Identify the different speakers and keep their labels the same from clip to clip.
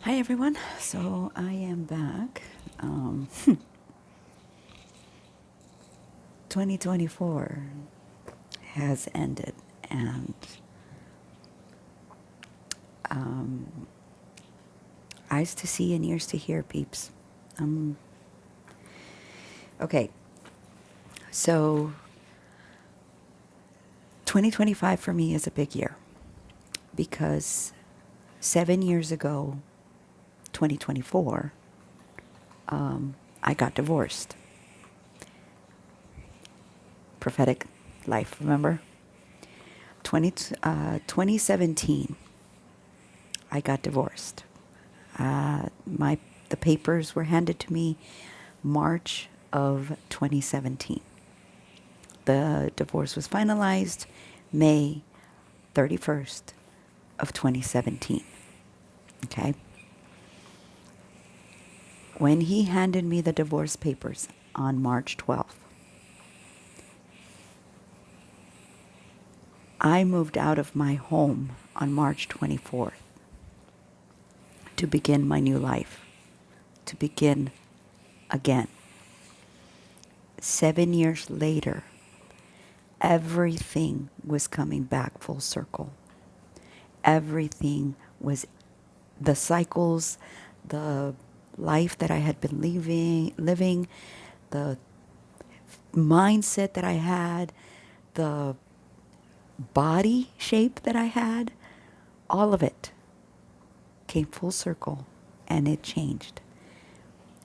Speaker 1: Hi everyone. So I am back. 2024 has ended, and eyes to see and ears to hear, peeps. Um, okay, so 2025 for me is a big year because 7 years ago, 2024, I got divorced. Prophetic life, remember? 2017, I got divorced. My the papers were handed to me March of 2017. The divorce was finalized May 31st of 2017. Okay? When he handed me the divorce papers on March 12th, I moved out of my home on March 24th to begin my new life, to begin again. 7 years later, everything was coming back full circle. Everything was the cycles, the life that I had been living, the mindset that I had, the body shape that I had, all of it came full circle and it changed.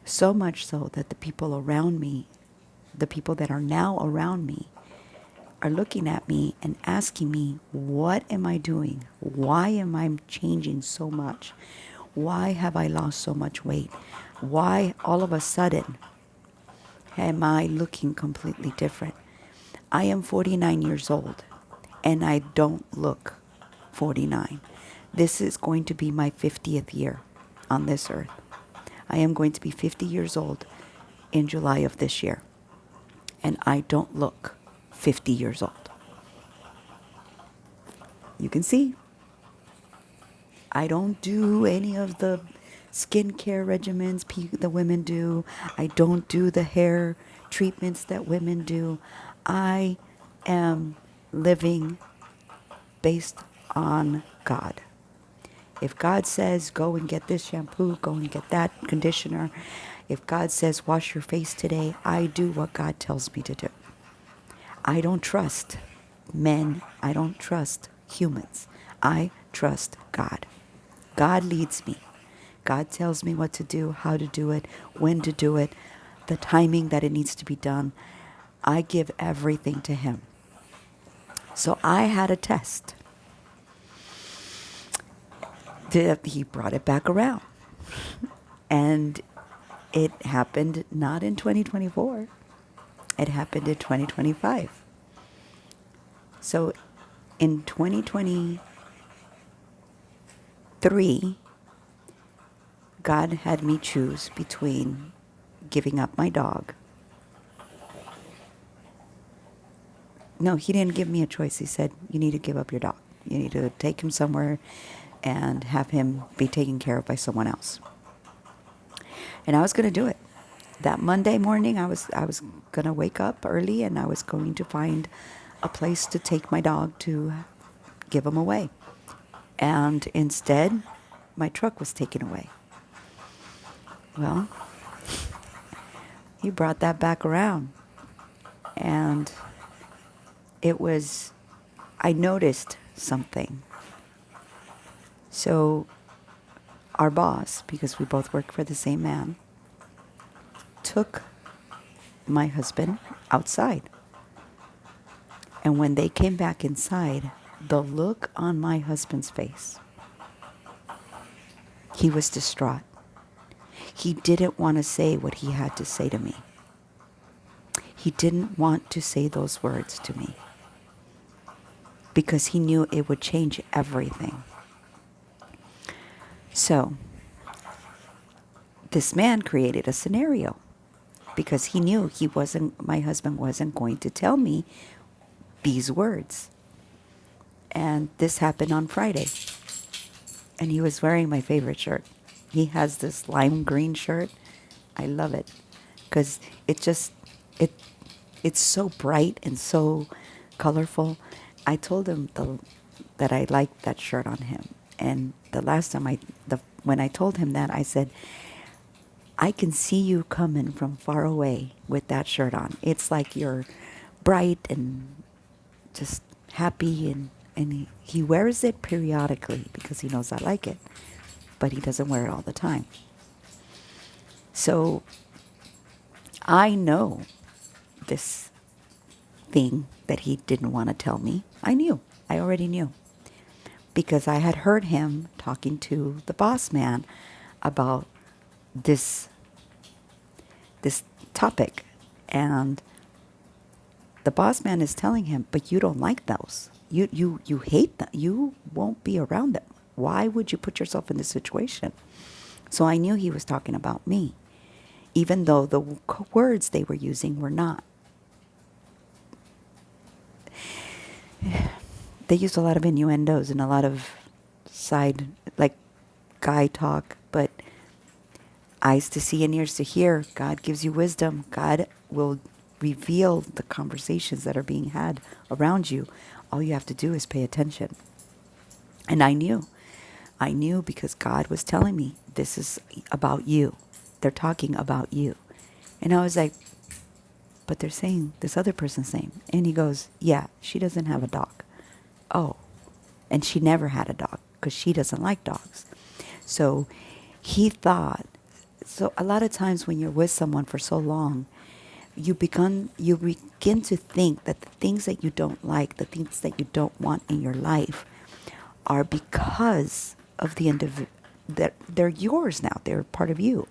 Speaker 1: So much so that the people around me, the people that are now around me, are looking at me and asking me, what am I doing? Why am I changing so much? Why have I lost so much weight? Why all of a sudden am I looking completely different? I am 49 years old and I don't look 49. This is going to be my 50th year on this earth. I am going to be 50 years old in July of this year, and I don't look 50 years old. You can see I don't do any of the skincare regimens the women do. I don't do the hair treatments that women do. I am living based on God. If God says go and get this shampoo, go and get that conditioner, if God says wash your face today, I do what God tells me to do. I don't trust men. I don't trust humans. I trust God. God leads me. God tells me what to do, how to do it, when to do it, the timing that it needs to be done. I give everything to Him. So I had a test. He brought it back around. And it happened not in 2024. It happened in 2025. So in 2023, God had me choose between giving up my dog. No, He didn't give me a choice. He said, you need to give up your dog. You need to take him somewhere and have him be taken care of by someone else. And I was going to do it. That Monday morning, I was going to wake up early and I was going to find a place to take my dog to give him away. And instead, my truck was taken away. Well, He brought that back around. And I noticed something. So our boss, because we both work for the same man, took my husband outside. And when they came back inside, the look on my husband's face, he was distraught. He didn't want to say what he had to say to me. He didn't want to say those words to me because he knew it would change everything. So this man created a scenario because he knew my husband wasn't going to tell me these words. And this happened on Friday. And he was wearing my favorite shirt. He has this lime green shirt. I love it because it just it it's so bright and so colorful. I told him that I liked that shirt on him, and the last time when I told him that, I said, I can see you coming from far away with that shirt on. It's like you're bright and just happy, and he wears it periodically because he knows I like it, but he doesn't wear it all the time. So I know this thing that he didn't want to tell me. I knew. I already knew. Because I had heard him talking to the boss man about this this topic. And the boss man is telling him, but you don't like those. You hate them. You won't be around them. Why would you put yourself in this situation? So I knew he was talking about me, even though the words they were using were not. They used a lot of innuendos and a lot of side, like guy talk, but eyes to see and ears to hear. God gives you wisdom. God will reveal the conversations that are being had around you. All you have to do is pay attention. And I knew. I knew because God was telling me, this is about you. They're talking about you. And I was like, but they're saying this other person's name. And he goes, yeah, she doesn't have a dog. Oh, and she never had a dog because she doesn't like dogs. So he thought, so a lot of times when you're with someone for so long, you begin to think that the things that you don't like, the things that you don't want in your life are because of the individual, that they're yours now. They're part of you.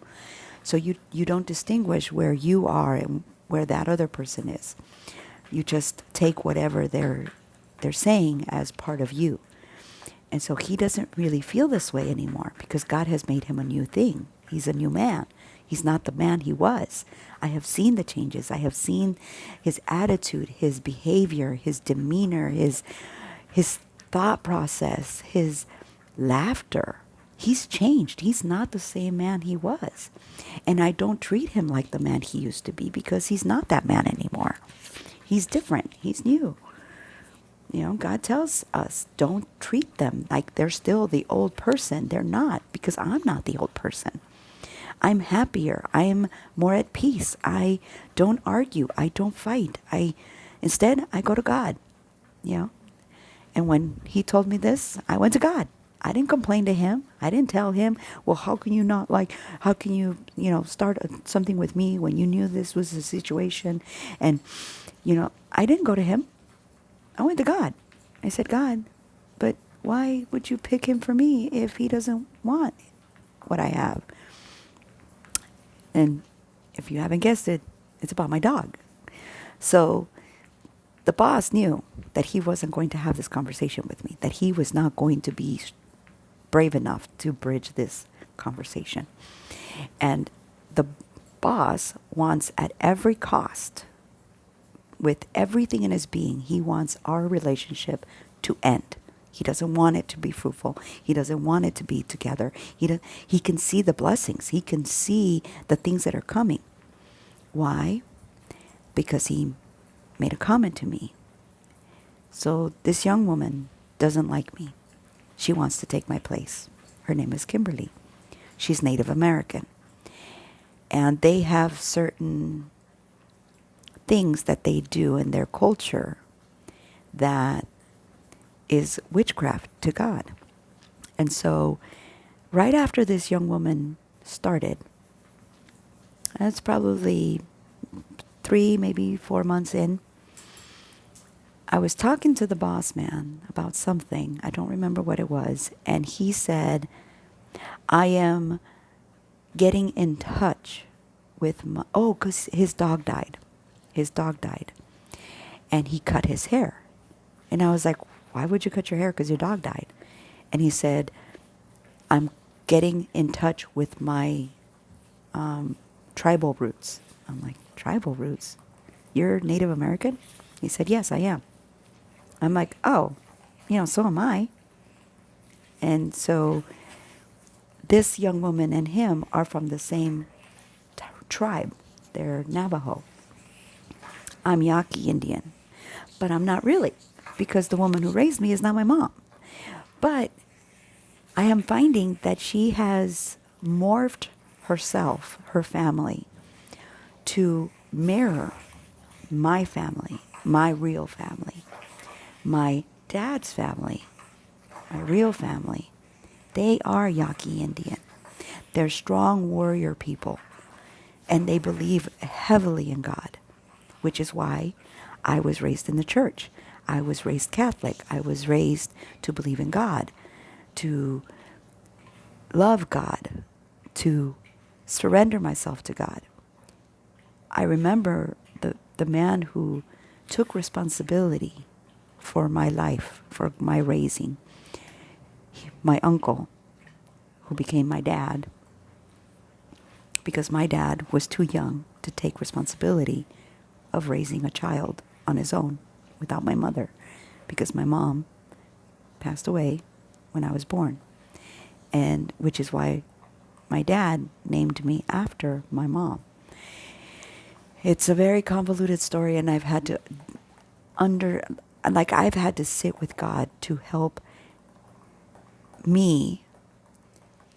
Speaker 1: So you don't distinguish where you are and where that other person is. You just take whatever they're saying as part of you. And so he doesn't really feel this way anymore because God has made him a new thing. He's a new man. He's not the man he was. I have seen the changes. I have seen his attitude, his behavior, his demeanor, his thought process, his laughter. He's changed. He's not the same man he was. And I don't treat him like the man he used to be because he's not that man anymore. He's different. He's new. You know, God tells us, don't treat them like they're still the old person. They're not, because I'm not the old person. I'm happier. I am more at peace. I don't argue. I don't fight. Instead, I go to God, you know. And when he told me this, I went to God. I didn't complain to him. I didn't tell him, well, how can you, start something with me when you knew this was the situation? And, I didn't go to him. I went to God. I said, God, but why would you pick him for me if he doesn't want what I have? And if you haven't guessed it, it's about my dog. So the boss knew that he wasn't going to have this conversation with me, that he was not going to be brave enough to bridge this conversation. And the boss wants at every cost, with everything in his being, he wants our relationship to end. He doesn't want it to be fruitful. He doesn't want it to be together. He can see the blessings. He can see the things that are coming. Why? Because he made a comment to me. So this young woman doesn't like me. She wants to take my place. Her name is Kimberly. She's Native American. And they have certain things that they do in their culture that is witchcraft to God. And so right after this young woman started, that's probably 3, maybe 4 months in, I was talking to the boss man about something. I don't remember what it was. And he said, I am getting in touch with because his dog died. His dog died. And he cut his hair. And I was like, why would you cut your hair? Because your dog died. And he said, I'm getting in touch with my tribal roots. I'm like, tribal roots? You're Native American? He said, yes, I am. I'm like, oh, so am I. And so this young woman and him are from the same tribe. They're Navajo. I'm Yaqui Indian, but I'm not really, because the woman who raised me is not my mom. But I am finding that she has morphed herself, her family, to mirror my family, my real family, my dad's family, my real family. They are Yaqui Indian. They're strong warrior people, and they believe heavily in God, which is why I was raised in the church. I was raised Catholic. I was raised to believe in God, to love God, to surrender myself to God. I remember the man who took responsibility for my life, for my raising, my uncle, who became my dad, because my dad was too young to take responsibility of raising a child on his own without my mother, because my mom passed away when I was born. And which is why my dad named me after my mom. It's a very convoluted story, and I've had to I've had to sit with God to help me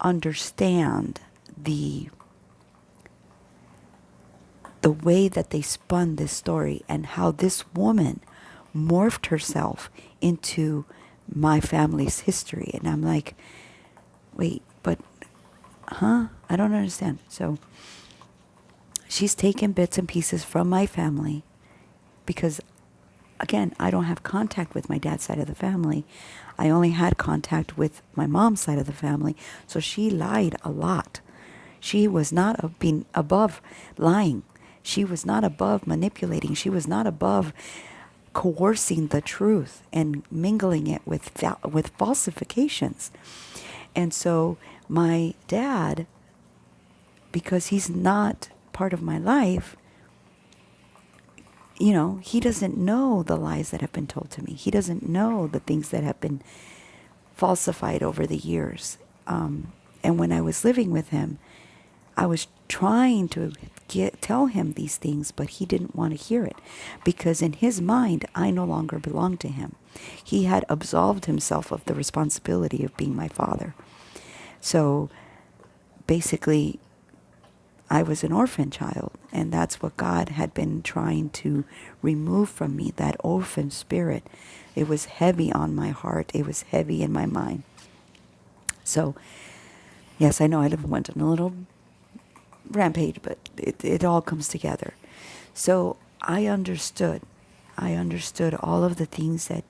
Speaker 1: understand the way that they spun this story, and how this woman morphed herself into my family's history. And I'm like, wait, but, I don't understand. So she's taken bits and pieces from my family, because, again, I don't have contact with my dad's side of the family. I only had contact with my mom's side of the family. So she lied a lot. She was not being above lying. She was not above manipulating. She was not above coercing the truth and mingling it with falsifications. And so my dad, because he's not part of my life, he doesn't know the lies that have been told to me. He doesn't know the things that have been falsified over the years. And when I was living with him, I was trying to tell him these things, but he didn't want to hear it, because in his mind, I no longer belonged to him. He had absolved himself of the responsibility of being my father. So basically, I was an orphan child, and that's what God had been trying to remove from me, that orphan spirit. It was heavy on my heart. It was heavy in my mind. So, yes, I know I went on a little rampage, but it all comes together. So I understood all of the things that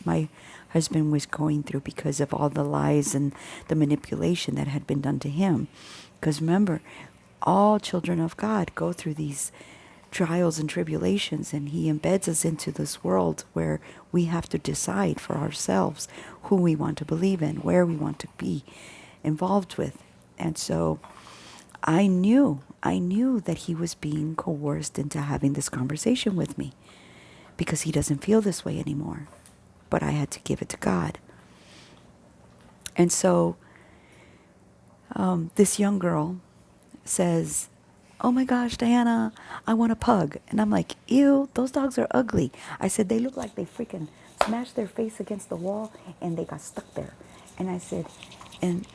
Speaker 1: my husband was going through, because of all the lies and the manipulation that had been done to him. Because remember, all children of God go through these trials and tribulations, and he embeds us into this world where we have to decide for ourselves who we want to believe in, where we want to be involved with. And so I knew that he was being coerced into having this conversation with me, because he doesn't feel this way anymore. But I had to give it to God. And so this young girl says, "Oh my gosh, Diana, I want a pug." And I'm like, "Ew, those dogs are ugly." I said, "They look like they freaking smashed their face against the wall and they got stuck there." And I said, and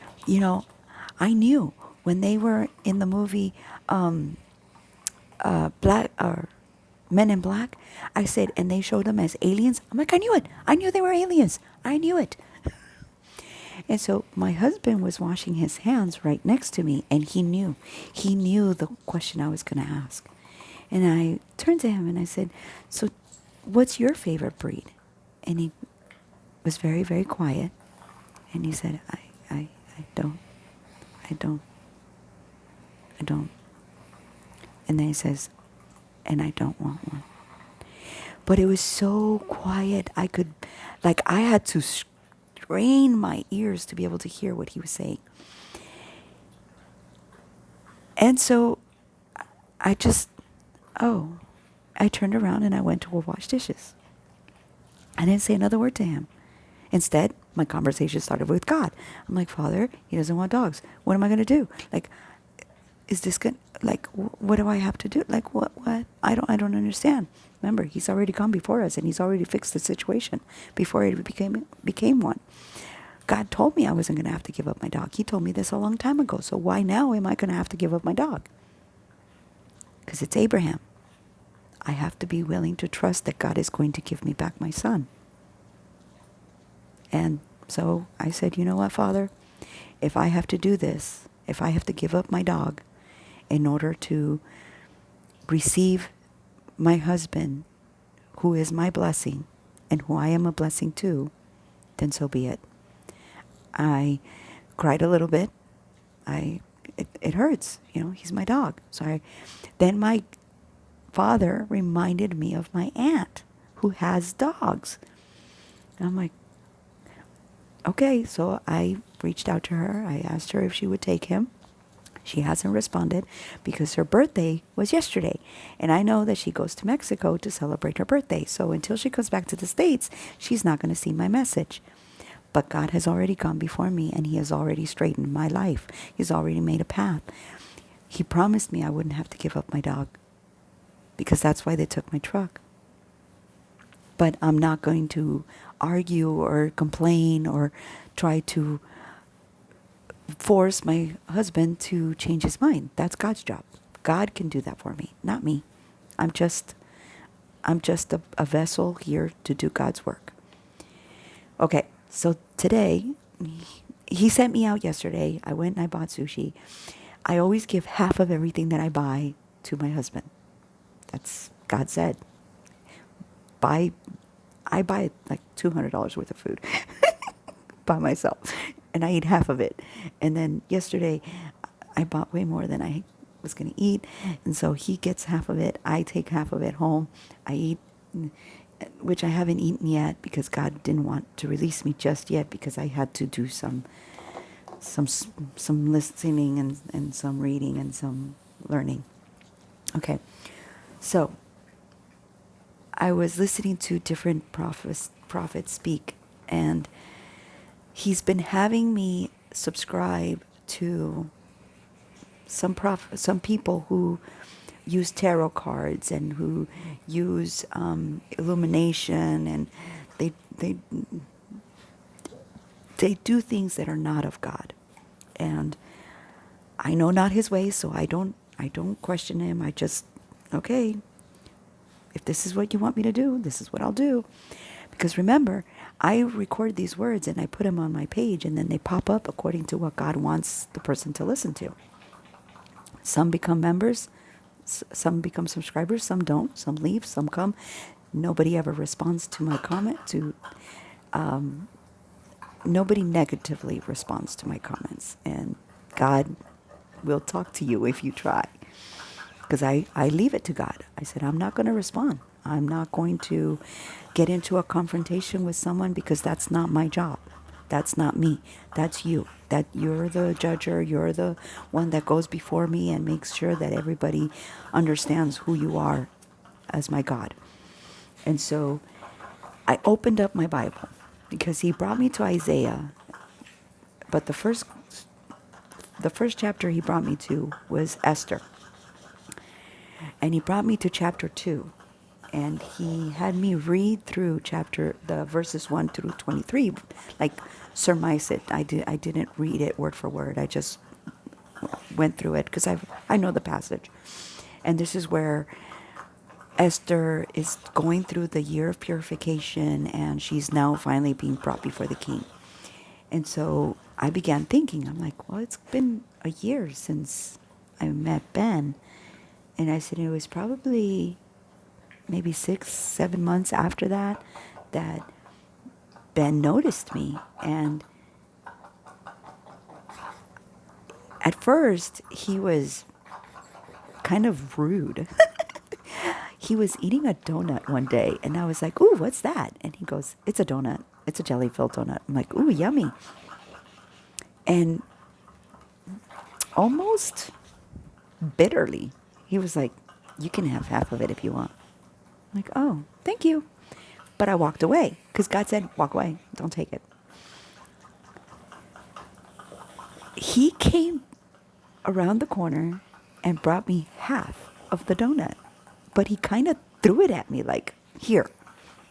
Speaker 1: I knew when they were in the movie Black or Men in Black, I said, and they showed them as aliens. I'm like, I knew it. I knew they were aliens. I knew it. And so my husband was washing his hands right next to me, and he knew the question I was going to ask. And I turned to him and I said, "So what's your favorite breed?" And he was very, very quiet. And he said, I don't. And then he says, "And I don't want one." But it was so quiet. I had to strain my ears to be able to hear what he was saying. And so I turned around and I went to go wash dishes. I didn't say another word to him. Instead, my conversation started with God. I'm like, Father, he doesn't want dogs. What am I going to do? Like, is this good? Like, what do I have to do? Like, what? I don't understand. Remember, he's already gone before us, and he's already fixed the situation before it became one. God told me I wasn't going to have to give up my dog. He told me this a long time ago. So why now am I going to have to give up my dog? Because it's Abraham. I have to be willing to trust that God is going to give me back my son. And so I said, you know what, Father? If I have to do this, if I have to give up my dog in order to receive my husband, who is my blessing and who I am a blessing to, then so be it. I cried a little bit. It hurts, he's my dog. Then my father reminded me of my aunt who has dogs. And I'm like, okay, so I reached out to her. I asked her if she would take him. She hasn't responded because her birthday was yesterday. And I know that she goes to Mexico to celebrate her birthday. So until she comes back to the States, she's not going to see my message. But God has already gone before me, and he has already straightened my life. He's already made a path. He promised me I wouldn't have to give up my dog, because that's why they took my truck. But I'm not going to argue or complain or try to force my husband to change his mind. That's God's job. God can do that for me, not me. I'm just a vessel here to do God's work. Okay, so today, he sent me out yesterday. I went and I bought sushi. I always give half of everything that I buy to my husband. That's, God said. I buy like $200 worth of food by myself, and I eat half of it. And then yesterday, I bought way more than I was going to eat, and so he gets half of it. I take half of it home. I eat, which I haven't eaten yet because God didn't want to release me just yet, because I had to do some listening and some reading and some learning. Okay, so I was listening to different prophets speak, and he's been having me subscribe to some people who use tarot cards and who use illumination, and they do things that are not of God. And I know not his ways, so I don't question him. I just, okay, if this is what you want me to do, this is what I'll do. Because remember, I record these words and I put them on my page, and then they pop up according to what God wants the person to listen to. Some become members, some become subscribers, some don't, some leave, some come. Nobody ever responds to my comment. Nobody negatively responds to my comments, and God will talk to you if you try. Because I leave it to God. I said, I'm not going to respond. I'm not going to get into a confrontation with someone, because that's not my job. That's not me. That's you. That you're the judger. You're the one that goes before me and makes sure that everybody understands who you are as my God. And so I opened up my Bible, because he brought me to Isaiah. But the first chapter he brought me to was Esther. And he brought me to chapter 2. And he had me read through the verses 1 through 23, like surmise it. I didn't read it word for word. I just went through it because I know the passage. And this is where Esther is going through the year of purification, and she's now finally being brought before the king. And so I began thinking, I'm like, well, it's been a year since I met Ben. And I said, it was probably maybe 6-7 months after that Ben noticed me. And at first, he was kind of rude. He was eating a donut one day, and I was like, ooh, what's that? And he goes, it's a donut. It's a jelly-filled donut. I'm like, ooh, yummy. And almost bitterly, he was like, you can have half of it if you want. I'm like, oh, thank you. But I walked away, because God said, walk away. Don't take it. came around the corner and brought me half of the donut. But he kind of threw it at me like, here.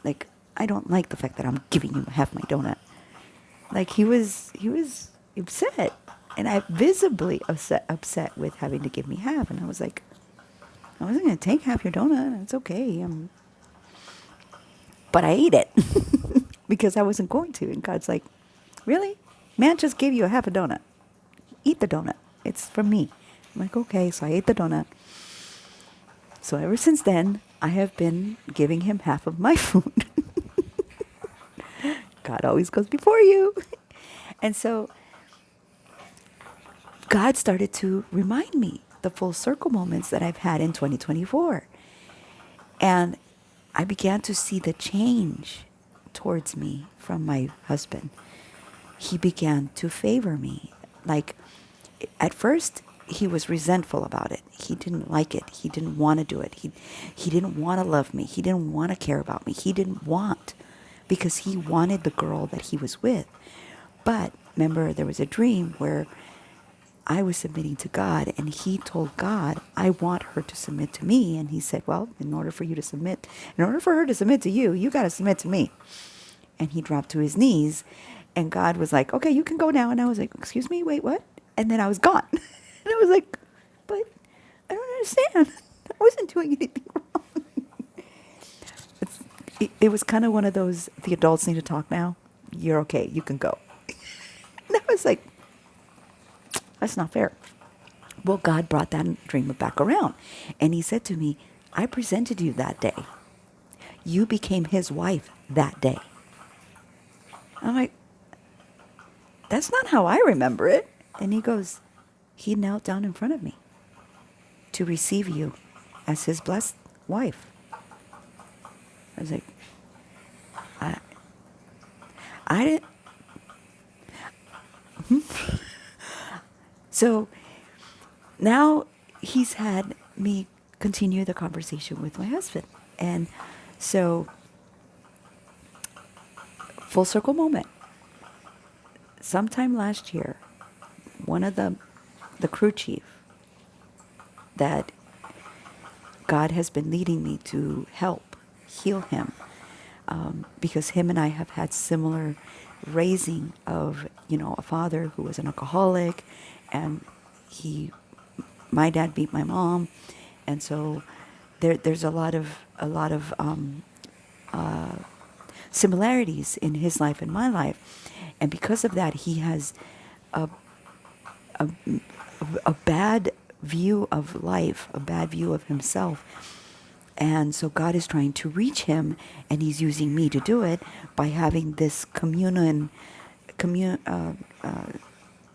Speaker 1: Like, I don't like the fact that I'm giving you half my donut. Like, he was upset. And I visibly upset with having to give me half. And I was like, I wasn't going to take half your donut. It's okay. But I ate it because I wasn't going to. And God's like, really? Man just gave you a half a donut. Eat the donut. It's from me. I'm like, okay. So I ate the donut. So ever since then, I have been giving him half of my food. God always goes before you. And so God started to remind me the full circle moments that I've had in 2024. And I began to see the change towards me from my husband. He began to favor me. Like, at first, he was resentful about it. He didn't like it. He didn't want to do it. He didn't want to love me. He didn't want to care about me. He didn't want, because he wanted the girl that he was with. But remember, there was a dream where I was submitting to God, and he told God, I want her to submit to me. And he said, well, in order for her to submit to you, you got to submit to me. And he dropped to his knees, and God was like, okay, you can go now. And I was like, excuse me, wait, what? And then I was gone. And I was like, but I don't understand. I wasn't doing anything wrong. It was kind of one of those, the adults need to talk now. You're okay. You can go. And I was like, that's not fair. Well, God brought that dream back around. And he said to me, I presented you that day. You became his wife that day. I'm like, that's not how I remember it. And he goes, he knelt down in front of me to receive you as his blessed wife. I was like, I didn't. So now he's had me continue the conversation with my husband. And so, full circle moment. Sometime last year, one of the crew chief that God has been leading me to help heal him, because him and I have had similar raising of, a father who was an alcoholic, and my dad beat my mom, and so there's a lot of similarities in his life and my life, and because of that, he has a bad view of life, a bad view of himself. And so God is trying to reach him, and he's using me to do it by having this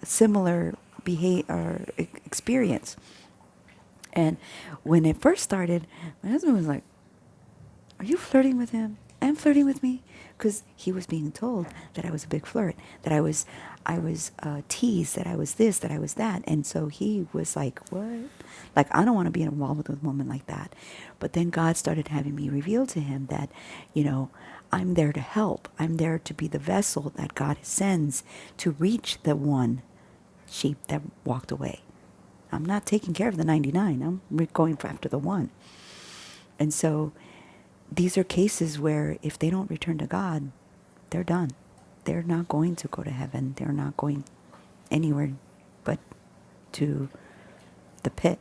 Speaker 1: similar behavior experience. And when it first started, my husband was like, are you flirting with him and flirting with me? Because he was being told that I was a big flirt, that I was teased, that I was this, that I was that. And so he was like, what? Like, I don't want to be involved with a woman like that. But then God started having me reveal to him that, I'm there to help. I'm there to be the vessel that God sends to reach the one sheep that walked away. I'm not taking care of the 99. I'm going after the one. And so these are cases where if they don't return to God, they're done. They're not going to go to heaven. They're not going anywhere but to the pit.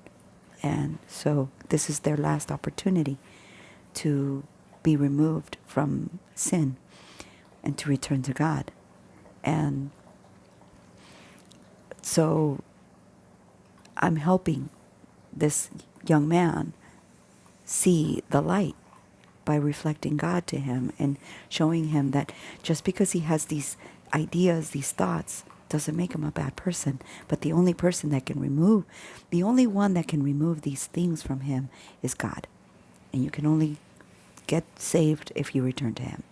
Speaker 1: And so this is their last opportunity to be removed from sin and to return to God. And so I'm helping this young man see the light by reflecting God to him and showing him that just because he has these ideas, these thoughts, doesn't make him a bad person. But the only one that can remove these things from him is God. And you can only get saved if you return to him.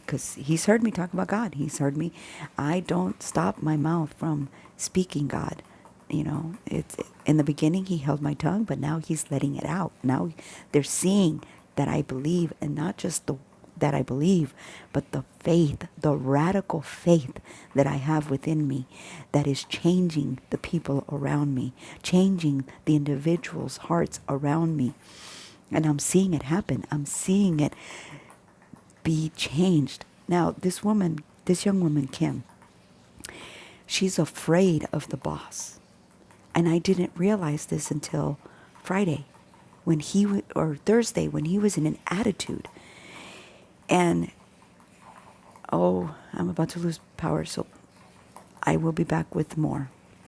Speaker 1: Because he's heard me talk about God. He's heard me. I don't stop my mouth from speaking God. It's in the beginning he held my tongue, but now he's letting it out. Now they're seeing that I believe, and not just the that I believe, but the faith, the radical faith that I have within me that is changing the people around me, changing the individuals' hearts around me. And I'm seeing it happen. I'm seeing it be changed. Now, this woman, this young woman, Kim, she's afraid of the boss. And I didn't realize this until Friday when or Thursday when he was in an attitude. And oh, I'm about to lose power, so I will be back with more.